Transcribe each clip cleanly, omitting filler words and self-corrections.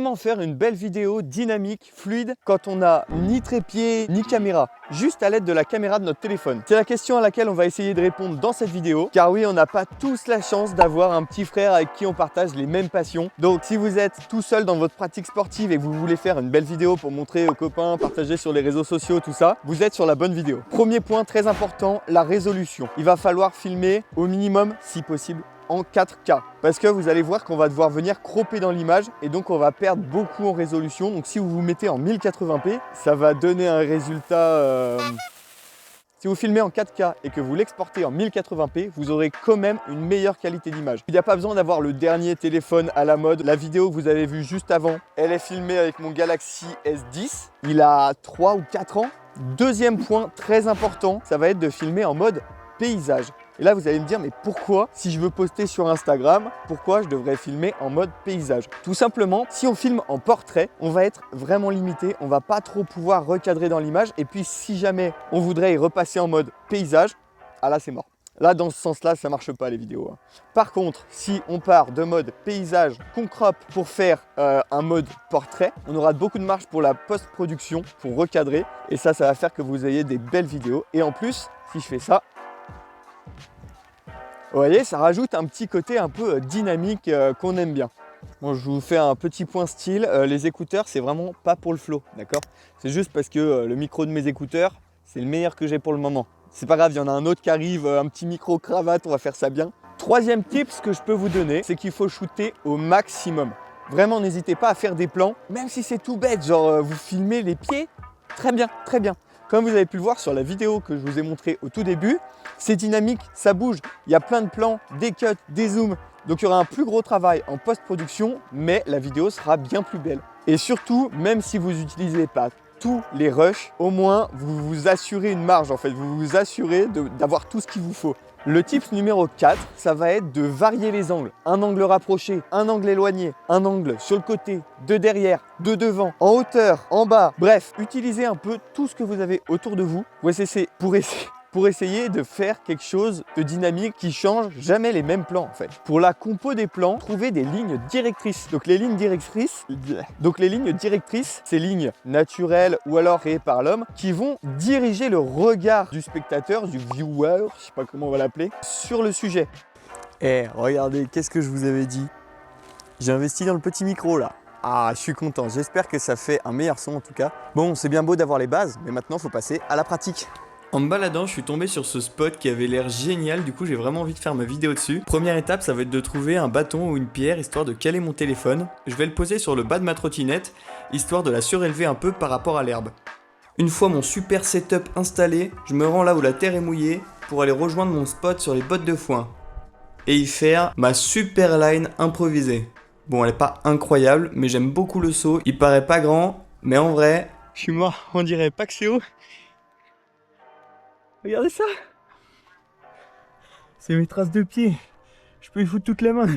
Comment faire une belle vidéo dynamique, fluide, quand on n'a ni trépied ni caméra, juste à l'aide de la caméra de notre téléphone? C'est la question à laquelle on va essayer de répondre dans cette vidéo, car oui, on n'a pas tous la chance d'avoir un petit frère avec qui on partage les mêmes passions. Donc si vous êtes tout seul dans votre pratique sportive et que vous voulez faire une belle vidéo pour montrer aux copains, partager sur les réseaux sociaux, tout ça, vous êtes sur la bonne vidéo. Premier point très important, la résolution. Il va falloir filmer au minimum, si possible, en 4K, parce que vous allez voir qu'on va devoir venir cropper dans l'image et donc on va perdre beaucoup en résolution. Donc si vous vous mettez en 1080p, ça va donner un résultat si vous filmez en 4K et que vous l'exportez en 1080p, vous aurez quand même une meilleure qualité d'image. Il n'y a pas besoin d'avoir le dernier téléphone à la mode. La vidéo que vous avez vue juste avant, elle est filmée avec mon Galaxy S10. Il a 3 ou 4 ans. Deuxième point très important, ça va être de filmer en mode paysage. Et là, vous allez me dire, mais pourquoi, si je veux poster sur Instagram, pourquoi je devrais filmer en mode paysage? Tout simplement, si on filme en portrait, on va être vraiment limité, on va pas trop pouvoir recadrer dans l'image. Et puis, si jamais on voudrait y repasser en mode paysage, ah là, c'est mort. Là, dans ce sens-là, ça marche pas les vidéos. Par contre, si on part de mode paysage qu'on croppe pour faire un mode portrait, on aura beaucoup de marge pour la post-production, pour recadrer. Et ça va faire que vous ayez des belles vidéos. Et en plus, si je fais ça, vous voyez, ça rajoute un petit côté un peu dynamique qu'on aime bien. Bon, je vous fais un petit point style. Les écouteurs, c'est vraiment pas pour le flow, d'accord? C'est juste parce que le micro de mes écouteurs, c'est le meilleur que j'ai pour le moment. C'est pas grave, il y en a un autre qui arrive, un petit micro cravate, on va faire ça bien. Troisième tip, ce que je peux vous donner, c'est qu'il faut shooter au maximum. Vraiment, n'hésitez pas à faire des plans, même si c'est tout bête, genre vous filmez les pieds, très bien, très bien. Comme vous avez pu le voir sur la vidéo que je vous ai montré au tout début, c'est dynamique, ça bouge, il y a plein de plans, des cuts, des zooms. Donc il y aura un plus gros travail en post-production, mais la vidéo sera bien plus belle. Et surtout, même si vous n'utilisez pas tous les rushs, au moins vous vous assurez une marge en fait, vous vous assurez d'avoir tout ce qu'il vous faut. Le tip numéro 4, ça va être de varier les angles. Un angle rapproché, un angle éloigné, un angle sur le côté, de derrière, de devant, en hauteur, en bas. Bref, utilisez un peu tout ce que vous avez autour de vous pour essayer de faire quelque chose de dynamique qui change jamais les mêmes plans en fait. Pour la compo des plans, trouvez des lignes directrices. Donc les lignes directrices, ces lignes naturelles ou alors créées par l'homme qui vont diriger le regard du spectateur, du viewer, je sais pas comment on va l'appeler, sur le sujet. Eh, regardez, qu'est-ce que je vous avais dit? J'ai investi dans le petit micro là. Ah, je suis content, j'espère que ça fait un meilleur son en tout cas. Bon, c'est bien beau d'avoir les bases, mais maintenant il faut passer à la pratique. En me baladant, je suis tombé sur ce spot qui avait l'air génial, du coup j'ai vraiment envie de faire ma vidéo dessus. Première étape, ça va être de trouver un bâton ou une pierre histoire de caler mon téléphone. Je vais le poser sur le bas de ma trottinette, histoire de la surélever un peu par rapport à l'herbe. Une fois mon super setup installé, je me rends là où la terre est mouillée pour aller rejoindre mon spot sur les bottes de foin. Et y faire ma super line improvisée. Bon, elle est pas incroyable, mais j'aime beaucoup le saut. Il paraît pas grand, mais en vrai, je suis mort, on dirait pas que c'est haut. Regardez ça! C'est mes traces de pied. Je peux y foutre toute la main.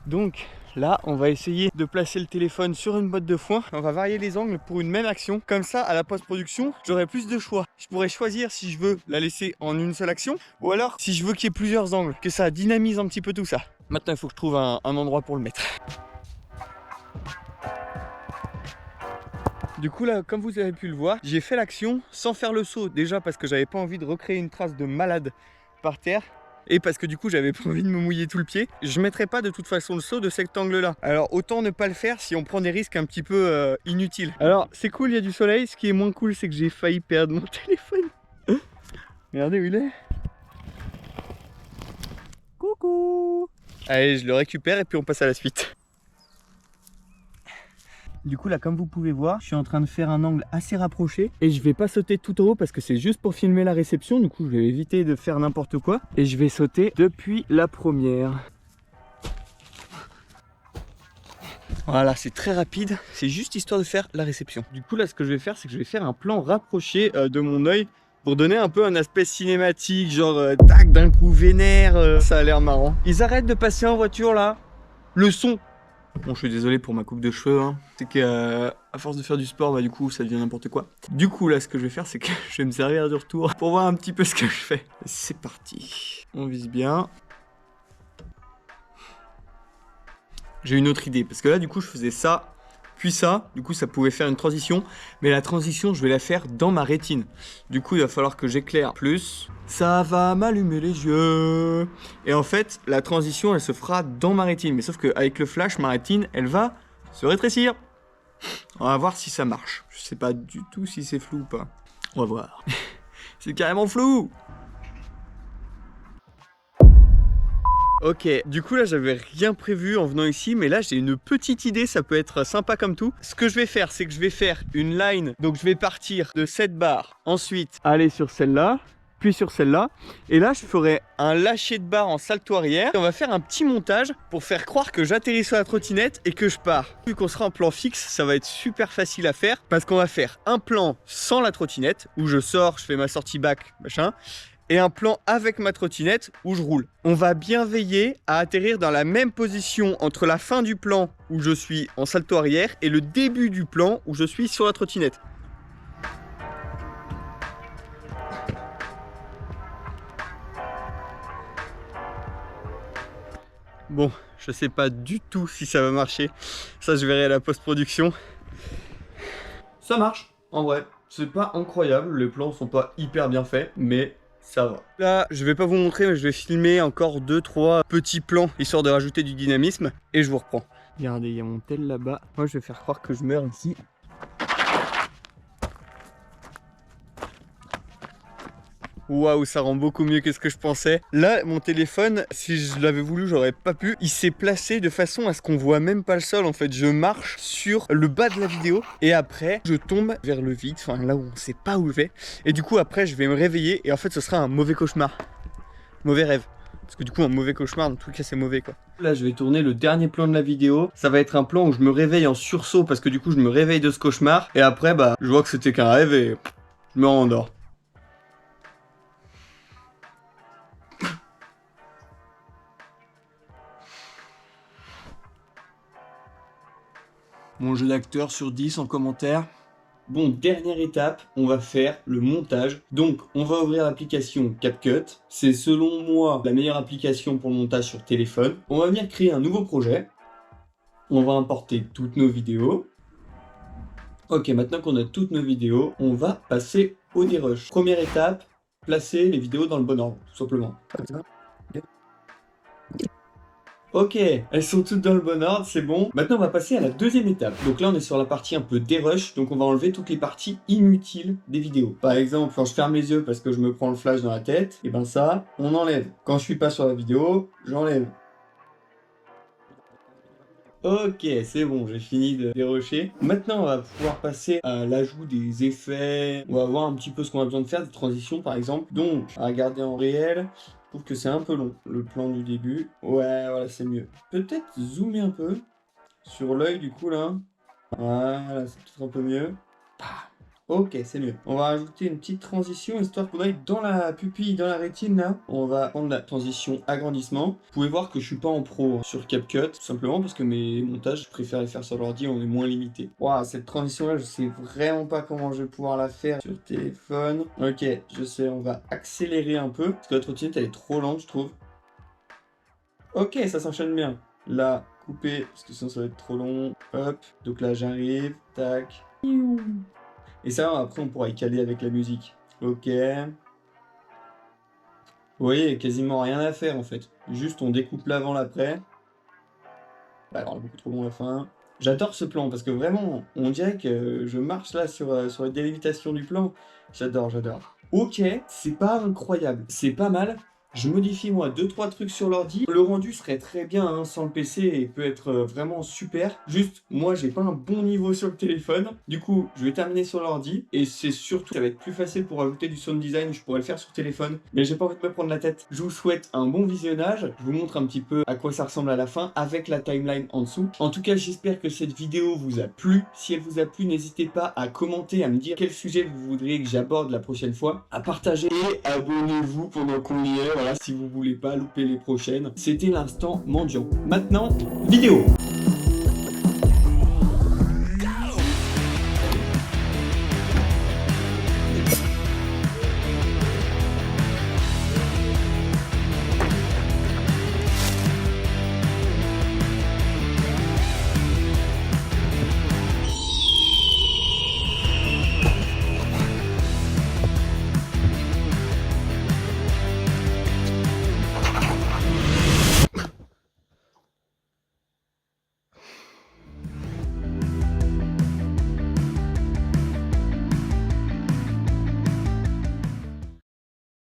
Donc là, on va essayer de placer le téléphone sur une botte de foin. On va varier les angles pour une même action. Comme ça, à la post-production, j'aurai plus de choix. Je pourrais choisir si je veux la laisser en une seule action ou alors si je veux qu'il y ait plusieurs angles, que ça dynamise un petit peu tout ça. Maintenant, il faut que je trouve un endroit pour le mettre. Du coup là, comme vous avez pu le voir, j'ai fait l'action sans faire le saut. Déjà parce que j'avais pas envie de recréer une trace de malade par terre. Et parce que du coup j'avais pas envie de me mouiller tout le pied. Je mettrai pas de toute façon le saut de cet angle là. Alors autant ne pas le faire si on prend des risques un petit peu inutiles. Alors c'est cool, il y a du soleil. Ce qui est moins cool, c'est que j'ai failli perdre mon téléphone. Regardez où il est. Coucou. Allez, je le récupère et puis on passe à la suite. Du coup là, comme vous pouvez voir, je suis en train de faire un angle assez rapproché et je vais pas sauter tout en haut parce que c'est juste pour filmer la réception. Du coup je vais éviter de faire n'importe quoi et je vais sauter depuis la première. Voilà, c'est très rapide, c'est juste histoire de faire la réception. Du coup là, ce que je vais faire, c'est que je vais faire un plan rapproché de mon œil pour donner un peu un aspect cinématique, genre tac, d'un coup vénère, ça a l'air marrant. Ils arrêtent de passer en voiture là. Le son. Bon, je suis désolé pour ma coupe de cheveux, hein. C'est qu'à force de faire du sport, bah du coup ça devient n'importe quoi. Du coup là, ce que je vais faire, c'est que je vais me servir du retour pour voir un petit peu ce que je fais. C'est parti, on vise bien. J'ai une autre idée, parce que là du coup je faisais ça puis ça. Du coup, ça pouvait faire une transition. Mais la transition, je vais la faire dans ma rétine. Du coup, il va falloir que j'éclaire plus. Ça va m'allumer les yeux. Et en fait, la transition, elle se fera dans ma rétine. Mais sauf qu'avec le flash, ma rétine, elle va se rétrécir. On va voir si ça marche. Je sais pas du tout si c'est flou ou pas. On va voir. C'est carrément flou. Ok, du coup là j'avais rien prévu en venant ici, mais là j'ai une petite idée, ça peut être sympa comme tout. Ce que je vais faire, c'est que je vais faire une line, donc je vais partir de cette barre, ensuite aller sur celle-là, puis sur celle-là, et là je ferai un lâcher de barre en salto arrière, et on va faire un petit montage pour faire croire que j'atterris sur la trottinette et que je pars. Vu qu'on sera en plan fixe, ça va être super facile à faire, parce qu'on va faire un plan sans la trottinette, où je sors, je fais ma sortie back, machin, et un plan avec ma trottinette où je roule. On va bien veiller à atterrir dans la même position entre la fin du plan où je suis en salto arrière et le début du plan où je suis sur la trottinette. Bon, je sais pas du tout si ça va marcher. Ça, je verrai à la post-production. Ça marche, en vrai. C'est pas incroyable, les plans sont pas hyper bien faits, mais ça va. Là, je vais pas vous montrer, mais je vais filmer encore 2-3 petits plans, histoire de rajouter du dynamisme, et je vous reprends. Regardez, il y a mon tel là-bas. Moi, je vais faire croire que je meurs ici. Waouh, ça rend beaucoup mieux que ce que je pensais. Là, mon téléphone, si je l'avais voulu, j'aurais pas pu. Il s'est placé de façon à ce qu'on voit même pas le sol. En fait, je marche sur le bas de la vidéo et après, je tombe vers le vide, enfin là où on sait pas où je vais. Et du coup, après, je vais me réveiller et en fait, ce sera un mauvais cauchemar. Mauvais rêve. Parce que du coup, un mauvais cauchemar, dans tout cas, c'est mauvais quoi. Là, je vais tourner le dernier plan de la vidéo. Ça va être un plan où je me réveille en sursaut parce que du coup, je me réveille de ce cauchemar. Et après, bah, je vois que c'était qu'un rêve et je me rendors. Mon jeu d'acteur sur 10 en commentaire. Bon, dernière étape, on va faire le montage. Donc, on va ouvrir l'application CapCut. C'est selon moi la meilleure application pour le montage sur téléphone. On va venir créer un nouveau projet. On va importer toutes nos vidéos. Ok, maintenant qu'on a toutes nos vidéos, on va passer au dérush. Première étape, placer les vidéos dans le bon ordre, tout simplement. Ok, elles sont toutes dans le bon ordre, c'est bon. Maintenant, on va passer à la deuxième étape. Donc là, on est sur la partie un peu dérush, donc on va enlever toutes les parties inutiles des vidéos. Par exemple, quand je ferme les yeux parce que je me prends le flash dans la tête, et ben ça, on enlève. Quand je suis pas sur la vidéo, j'enlève. Ok, c'est bon, j'ai fini de dérusher. Maintenant, on va pouvoir passer à l'ajout des effets. On va voir un petit peu ce qu'on a besoin de faire, des transitions par exemple. Donc, à regarder en réel. Je trouve que c'est un peu long, le plan du début. Ouais, voilà, c'est mieux. Peut-être zoomer un peu sur l'œil du coup là. Voilà, c'est peut-être un peu mieux. Ok, c'est mieux. On va rajouter une petite transition histoire qu'on aille dans la pupille, dans la rétine là. On va prendre la transition agrandissement. Vous pouvez voir que je suis pas en pro sur CapCut, tout simplement parce que mes montages, je préfère les faire sur l'ordi, on est moins limité. Waouh, cette transition là, je sais vraiment pas comment je vais pouvoir la faire sur téléphone. Ok, je sais, on va accélérer un peu parce que la trottinette elle est trop lente, je trouve. Ok, ça s'enchaîne bien. Là, couper parce que sinon ça va être trop long. Hop, donc là j'arrive, tac. Et ça, après, on pourra y caler avec la musique. Ok. Vous voyez, quasiment rien à faire, en fait. Juste, on découpe l'avant, l'après. Bah, alors, beaucoup trop long à la fin. J'adore ce plan, parce que vraiment, on dirait que je marche là sur la délimitation du plan. J'adore, j'adore. Ok, c'est pas incroyable. C'est pas mal. Je modifie moi 2-3 trucs sur l'ordi. Le rendu serait très bien hein, sans le PC et peut être vraiment super. Juste, moi j'ai pas un bon niveau sur le téléphone. Du coup, je vais terminer sur l'ordi. Et c'est surtout, ça va être plus facile pour ajouter du sound design. Je pourrais le faire sur téléphone. Mais j'ai pas envie de me prendre la tête. Je vous souhaite un bon visionnage. Je vous montre un petit peu à quoi ça ressemble à la fin avec la timeline en dessous. En tout cas, j'espère que cette vidéo vous a plu. Si elle vous a plu, n'hésitez pas à commenter, à me dire quel sujet vous voudriez que j'aborde la prochaine fois. À partager et abonnez-vous pendant qu'on y est. Voilà, si vous voulez pas louper les prochaines. C'était l'instant mendiant. Maintenant, vidéo.